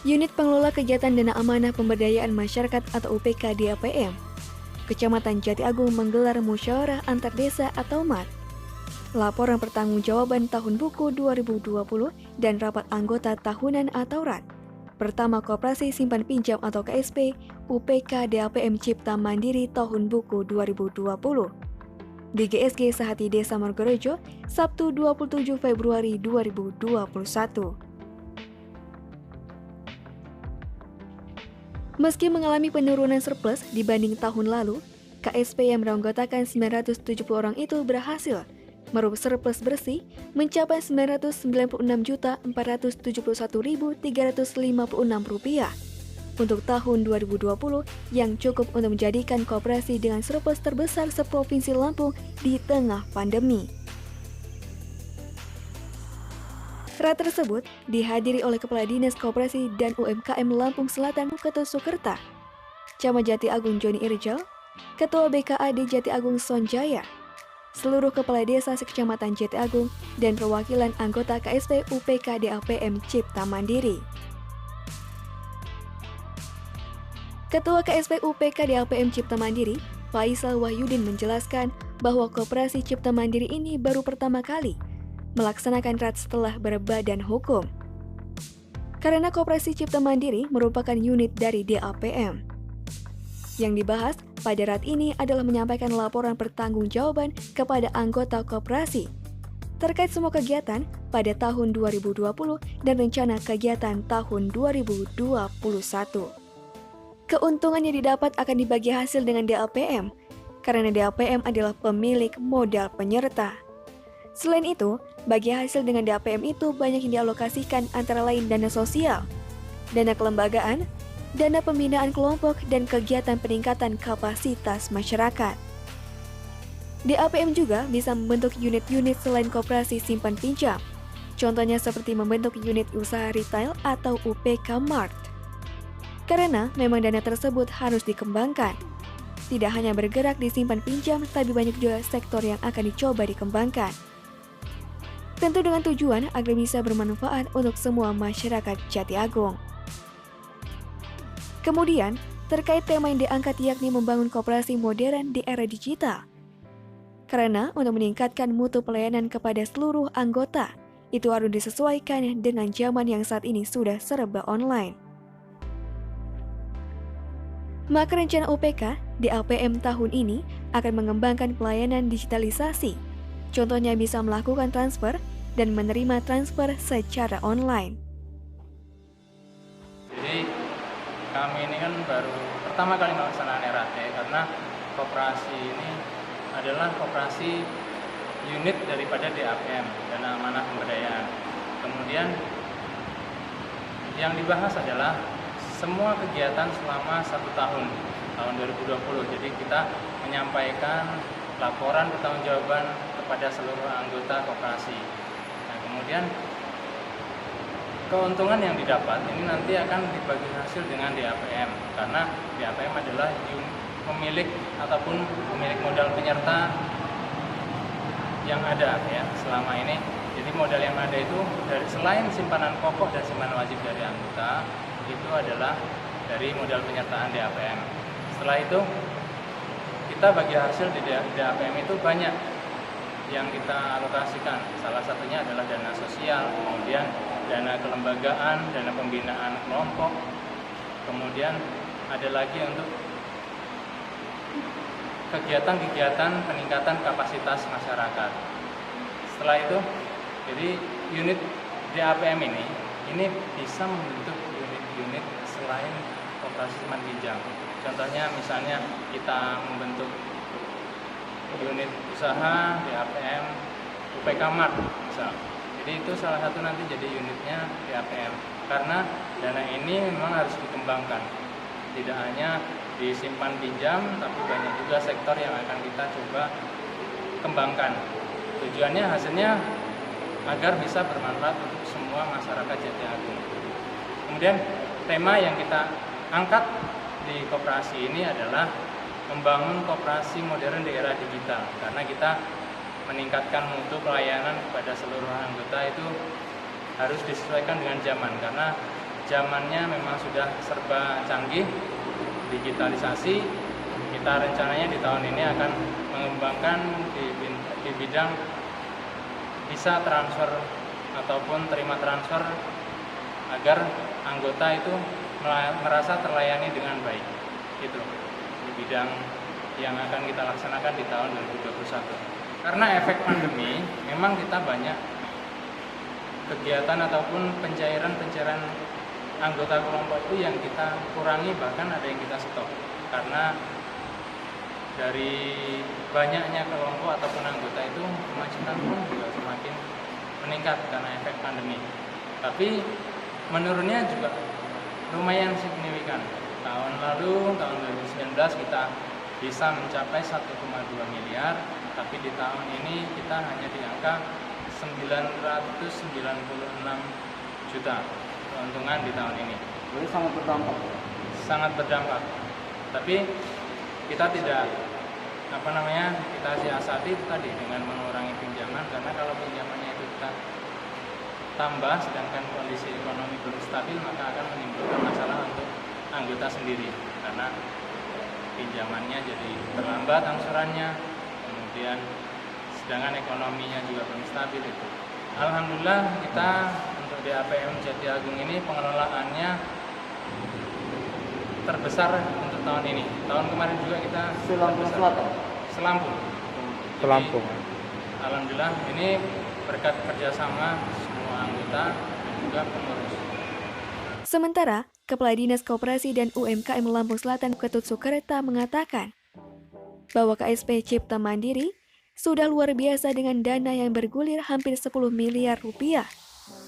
Unit Pengelola Kegiatan Dana Amanah Pemberdayaan Masyarakat atau UPK DAPM, Kecamatan Jati Agung menggelar musyawarah antar desa atau MAT. Laporan pertanggungjawaban tahun buku 2020 dan rapat anggota tahunan atau RAT. Pertama Koperasi Simpan Pinjam atau KSP UPK DAPM Cipta Mandiri tahun buku 2020. Di GSG Sehati Desa Margorejo, Sabtu 27 Februari 2021. Meski mengalami penurunan surplus dibanding tahun lalu, KSP yang beranggotakan 970 orang itu berhasil merubah surplus bersih mencapai Rp996.471.356 untuk tahun 2020 yang cukup untuk menjadikan koperasi dengan surplus terbesar seprovinsi Lampung di tengah pandemi. RAT tersebut dihadiri oleh Kepala Dinas Koperasi dan UMKM Lampung Selatan Ketut Sukerta, Camat Jati Agung Joni Irjal, Ketua BKAD Jati Agung Sonjaya, seluruh Kepala Desa Sekecamatan Jati Agung, dan perwakilan anggota KSP UPK DAPM Cipta Mandiri. Ketua KSP UPK DAPM Cipta Mandiri, Faisal Wahyudin menjelaskan bahwa Koperasi Cipta Mandiri ini baru pertama kali melaksanakan RAT setelah berbadan hukum. Karena Koperasi Cipta Mandiri merupakan unit dari DAPM. Yang dibahas pada RAT ini adalah menyampaikan laporan pertanggungjawaban kepada anggota koperasi terkait semua kegiatan pada tahun 2020 dan rencana kegiatan tahun 2021. Keuntungan yang didapat akan dibagi hasil dengan DAPM, karena DAPM adalah pemilik modal penyerta. Selain itu, bagi hasil dengan DAPM itu banyak yang dialokasikan antara lain dana sosial, dana kelembagaan, dana pembinaan kelompok, dan kegiatan peningkatan kapasitas masyarakat. DAPM juga bisa membentuk unit-unit selain koperasi simpan pinjam, contohnya seperti membentuk unit usaha retail atau UPK Mart. Karena memang dana tersebut harus dikembangkan. Tidak hanya bergerak di simpan pinjam, tapi banyak juga sektor yang akan dicoba dikembangkan. Tentu dengan tujuan agar bisa bermanfaat untuk semua masyarakat Jati Agung. Kemudian, terkait tema yang diangkat yakni membangun koperasi modern di era digital. Karena untuk meningkatkan mutu pelayanan kepada seluruh anggota, itu harus disesuaikan dengan zaman yang saat ini sudah serba online. Maka rencana UPK DAPM tahun ini akan mengembangkan pelayanan digitalisasi. Contohnya bisa melakukan transfer dan menerima transfer secara online. Kami ini kan baru pertama kali melaksanakan RAT karena koperasi ini adalah koperasi unit daripada DAPM, Dana Amanah Pemberdayaan. Kemudian yang dibahas adalah semua kegiatan selama 1 tahun 2020. Jadi kita menyampaikan laporan pertanggungjawaban kepada seluruh anggota koperasi. Nah, kemudian keuntungan yang didapat ini nanti akan dibagi hasil dengan DAPM, karena DAPM adalah pemilik ataupun pemilik modal penyerta yang ada ya selama ini. Jadi modal yang ada itu dari selain simpanan pokok dan simpanan wajib dari anggota, itu adalah dari modal penyertaan DAPM. Setelah itu kita bagi hasil di DAPM itu banyak yang kita alokasikan. Salah satunya adalah dana sosial, kemudian dana kelembagaan, dana pembinaan kelompok, kemudian ada lagi untuk kegiatan-kegiatan peningkatan kapasitas masyarakat. Setelah itu, jadi unit DAPM ini bisa membentuk unit-unit selain koperasi simpan pinjam. Contohnya misalnya kita membentuk unit usaha DAPM UPK Mart misal. Jadi itu salah satu nanti jadi unitnya DAPM, karena dana ini memang harus dikembangkan, tidak hanya disimpan pinjam, tapi banyak juga sektor yang akan kita coba kembangkan. Tujuannya hasilnya agar bisa bermanfaat untuk semua masyarakat Jati Agung. Kemudian tema yang kita angkat di koperasi ini adalah membangun koperasi modern di era digital, karena kita meningkatkan mutu pelayanan kepada seluruh anggota itu harus disesuaikan dengan zaman, karena zamannya memang sudah serba canggih, digitalisasi. Kita rencananya di tahun ini akan mengembangkan di bidang bisa transfer ataupun terima transfer agar anggota itu merasa terlayani dengan baik. Itu di bidang yang akan kita laksanakan di tahun 2021. Karena efek pandemi, memang kita banyak kegiatan ataupun pencairan anggota kelompok itu yang kita kurangi, bahkan ada yang kita stop. Karena dari banyaknya kelompok ataupun anggota itu, kemacetan pun juga semakin meningkat karena efek pandemi. Tapi menurunnya juga lumayan signifikan. Tahun lalu, tahun 2019 kita bisa mencapai 1,2 miliar, tapi di tahun ini kita hanya di angka 996 juta keuntungan di tahun ini. Jadi sangat berdampak. Sangat berdampak. Tapi kita tidak kita siasati itu tadi dengan mengurangi pinjaman, karena kalau pinjamannya itu kita tambah sedangkan kondisi ekonomi belum stabil, maka akan menimbulkan masalah untuk anggota sendiri, karena pinjamannya jadi terlambat angsurannya, kemudian sedangkan ekonominya juga belum stabil itu. Alhamdulillah kita untuk DAPM Jatiagung ini pengelolaannya terbesar untuk tahun ini. Tahun kemarin juga kita Lampung Selatan. Selampung. Alhamdulillah ini berkat kerjasama semua anggota dan juga pengurus. Sementara, Kepala Dinas Koperasi dan UMKM Lampung Selatan Ketut Sukerta mengatakan bahwa KSP Cipta Mandiri sudah luar biasa dengan dana yang bergulir hampir 10 miliar rupiah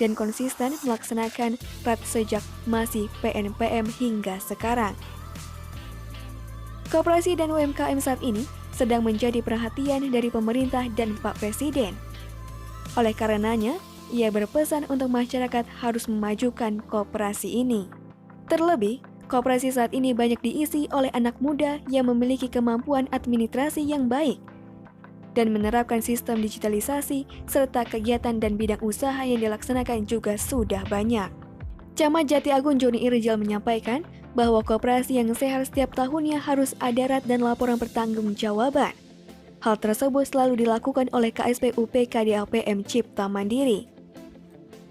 dan konsisten melaksanakan RAT sejak masih PNPM hingga sekarang. Koperasi dan UMKM saat ini sedang menjadi perhatian dari pemerintah dan Pak Presiden. Oleh karenanya, ia berpesan untuk masyarakat harus memajukan koperasi ini. Terlebih, koperasi saat ini banyak diisi oleh anak muda yang memiliki kemampuan administrasi yang baik dan menerapkan sistem digitalisasi serta kegiatan dan bidang usaha yang dilaksanakan juga sudah banyak. Camat Jatiagung Joni Irjal menyampaikan bahwa koperasi yang sehat setiap tahunnya harus ada RAT dan laporan pertanggungjawaban. Hal tersebut selalu dilakukan oleh KSP UPK DAPM Cipta Mandiri.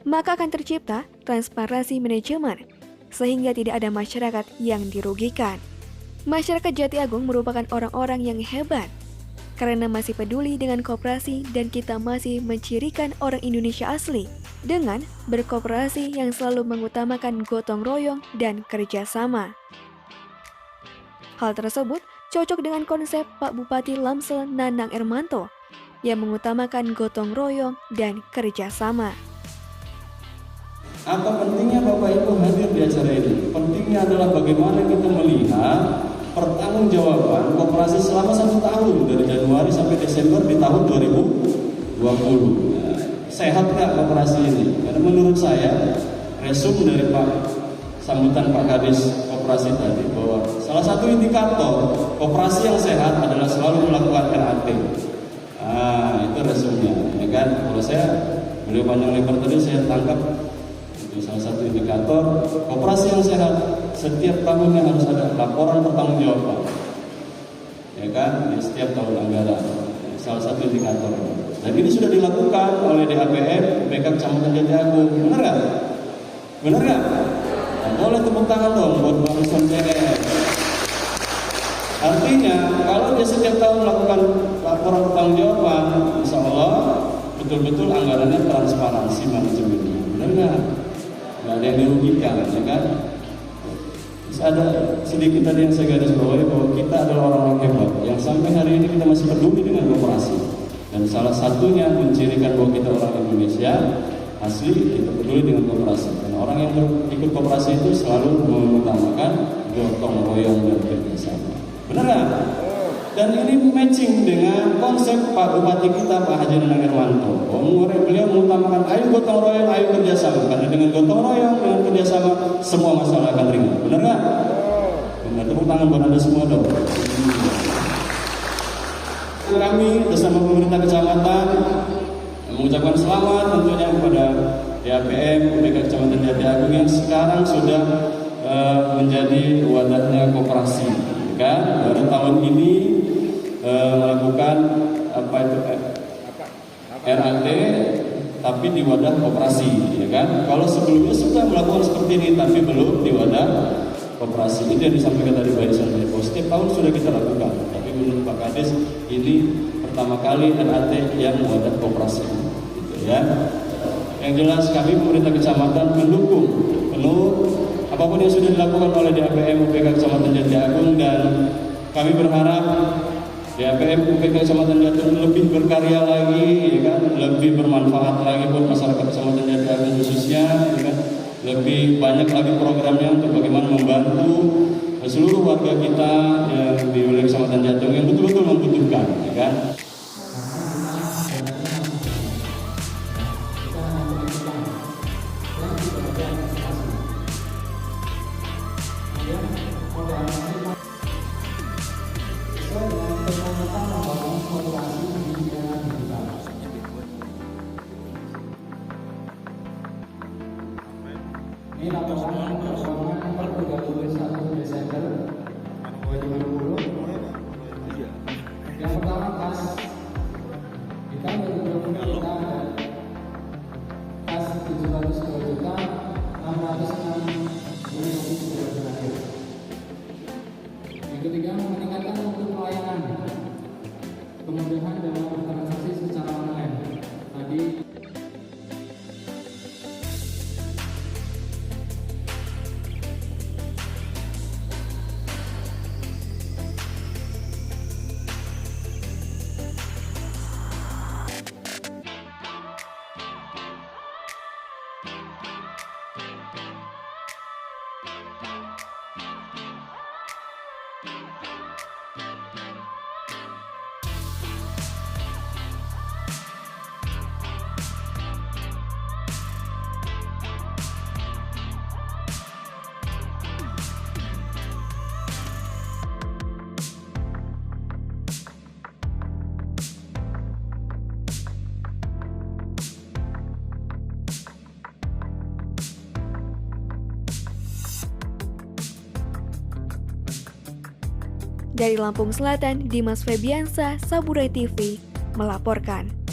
Maka akan tercipta transparansi manajemen, sehingga tidak ada masyarakat yang dirugikan. Masyarakat Jatiagung merupakan orang-orang yang hebat, karena masih peduli dengan koperasi dan kita masih mencirikan orang Indonesia asli dengan berkoperasi yang selalu mengutamakan gotong royong dan kerjasama. Hal tersebut cocok dengan konsep Pak Bupati Lamsel Nanang Ermanto yang mengutamakan gotong royong dan kerjasama. Apa pentingnya Bapak Ibu hadir di acara ini? Pentingnya adalah bagaimana kita melihat pertanggungjawaban koperasi selama 1 tahun dari Januari sampai Desember di tahun 2020. Sehat nggak koperasi ini? Karena menurut saya, resume dari sambutan Pak Kadis Koperasi tadi bahwa salah satu indikator koperasi yang sehat adalah selalu melakukan RAT. Itu resumenya, ya kan? Kalau beliau panjang lebar tadi saya tangkap itu salah satu indikator koperasi yang sehat. Setiap tahunnya harus ada laporan pertanggungjawaban, ya kan? Di setiap tahun anggaran, salah satu indikator. Dan ini sudah dilakukan oleh DAPM UPK Kecamatan Jatiagung. Benar nggak? Benar nggak? Nah, boleh tepuk tangan dong buat Bang Rizwan CS. Artinya kalau dia setiap tahun melakukan laporan pertanggungjawaban, insya Allah betul-betul anggarannya transparansi manajemennya. Benar nggak? Nggak ada yang dirugikan, ya kan? Ada sedikit tadi yang saya garis bawahi bahwa kita adalah orang-orang hebat yang sampai hari ini kita masih peduli dengan koperasi, dan salah satunya mencirikan bahwa kita orang Indonesia asli, kita peduli dengan koperasi, dan orang yang ikut koperasi itu selalu mengutamakan gotong royong dan kerjasama. Benar nggak? Dan ini matching dengan konsep Pak Bupati kita, Pak Haji Nanang Ermanto. Beliau mengutamakan ayo gotong royong, ayo kerjasama. Karena dengan gotong royong, dengan kerjasama, semua masalah akan ringan. Benar nggak? Benar. Tepuk tangan buat Anda semua dong. Kami bersama pemerintah kecamatan mengucapkan selamat tentunya kepada DAPM UPK Kecamatan Jati Agung yang sekarang sudah menjadi wadahnya koperasi, kan? Baru tahun ini melakukan RAT tapi di wadah koperasi, ya kan? Kalau sebelumnya sudah melakukan seperti ini tapi belum di wadah koperasi. Itu yang disampaikan tadi Pak Irsan. Setiap tahun sudah kita lakukan, tapi menurut Pak Kades ini pertama kali RAT yang wadah koperasi, gitu ya. Yang jelas kami pemerintah kecamatan mendukung penuh apapun yang sudah dilakukan oleh DAPM UPK Kecamatan Jati Agung, dan kami berharap DAPM UPK Kecamatan Jati Agung lebih berkarya lagi, ya kan? Lebih bermanfaat lagi buat masyarakat Kecamatan Jati Agung khususnya, ya kan? Lebih banyak lagi programnya untuk bagaimana membantu seluruh warga kita yang di wilayah Kecamatan Jati Agung yang betul-betul membutuhkan, ya kan? Ini laporan perkembangan per 31 Desember 2020. Yang pertama kas di tahun 2020 kita ada kas 702 juta 606 terakhir. Yang ketiga, meningkatkan mutu pelayanan, kemudahan dalam bertransaksi secara online. Tadi Dari Lampung Selatan, Dimas Febiansa, Saburai TV, melaporkan.